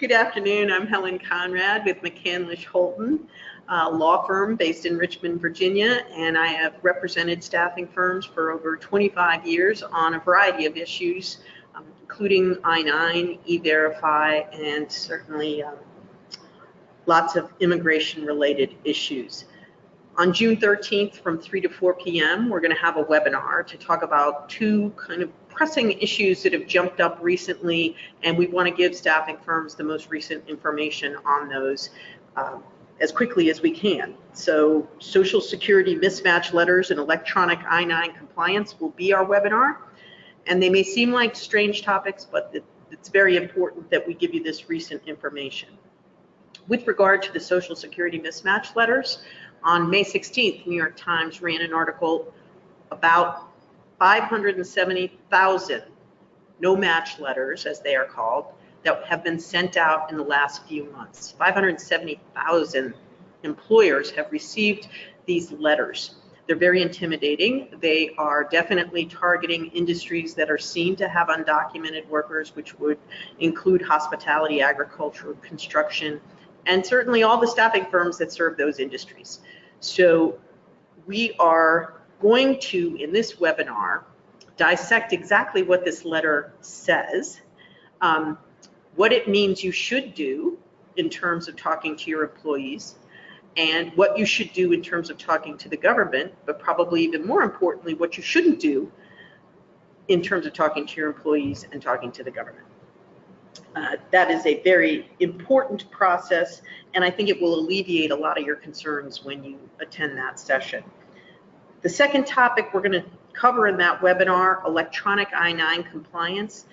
Good afternoon. I'm Helen Conrad with McCandlish Holton, a law firm based in Richmond, Virginia, and I have represented staffing firms for over 25 years on a variety of issues, including I-9, E-Verify, and certainly lots of immigration-related issues. On June 13th from 3 to 4 p.m., we're going to have a webinar to talk about two kind of pressing issues that have jumped up recently, and we want to give staffing firms the most recent information on those as quickly as we can. So Social Security mismatch letters and electronic I-9 compliance will be our webinar, and they may seem like strange topics, but it's very important that we give you this recent information. With regard to the Social Security mismatch letters, on May 16th, New York Times ran an article about 570,000 no-match letters, as they are called, that have been sent out in the last few months. 570,000 employers have received these letters. They're very intimidating. They are definitely targeting industries that are seen to have undocumented workers, which would include hospitality, agriculture, construction, and certainly all the staffing firms that serve those industries. So we are going to, in this webinar, dissect exactly what this letter says, what it means you should do in terms of talking to your employees, and what you should do in terms of talking to the government, but probably even more importantly, what you shouldn't do in terms of talking to your employees and talking to the government. That is a very important process, and I think it will alleviate a lot of your concerns when you attend that session. The second topic we're going to cover in that webinar, electronic I-9 compliance,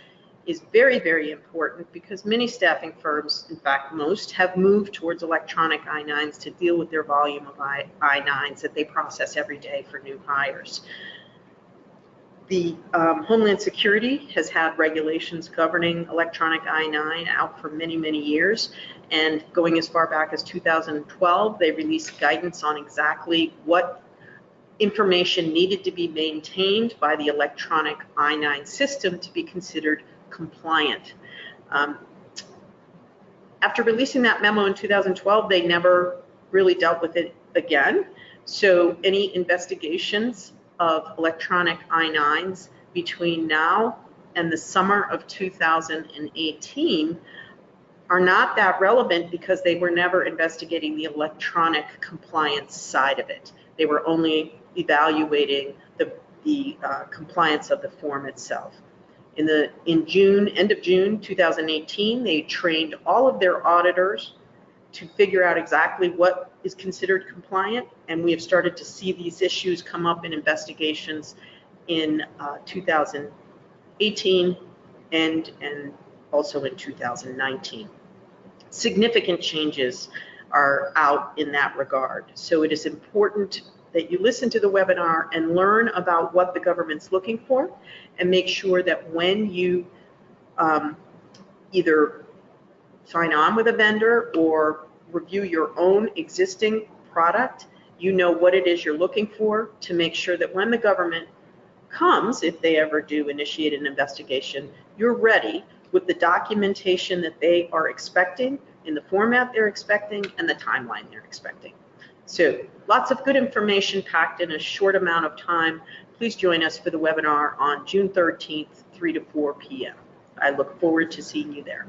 is very, very important because many staffing firms, in fact most, have moved towards electronic I-9s to deal with their volume of I-9s that they process every day for new hires. The Homeland Security has had regulations governing electronic I-9 out for many, many years, and going as far back as 2012, they released guidance on exactly what information needed to be maintained by the electronic I-9 system to be considered compliant. After releasing that memo in 2012, they never really dealt with it again. So any investigations of electronic I-9s between now and the summer of 2018 are not that relevant because they were never investigating the electronic compliance side of it. They were only evaluating the compliance of the form itself. End of June 2018, they trained all of their auditors to figure out exactly what is considered compliant, and we have started to see these issues come up in investigations in 2018 and also in 2019. Significant changes are out in that regard, so it is important that you listen to the webinar and learn about what the government's looking for, and make sure that when you either sign on with a vendor or review your own existing product, you know what it is you're looking for to make sure that when the government comes, if they ever do initiate an investigation, you're ready with the documentation that they are expecting, in the format they're expecting, and the timeline they're expecting. So lots of good information packed in a short amount of time. Please join us for the webinar on June 13th, 3 to 4 p.m. I look forward to seeing you there.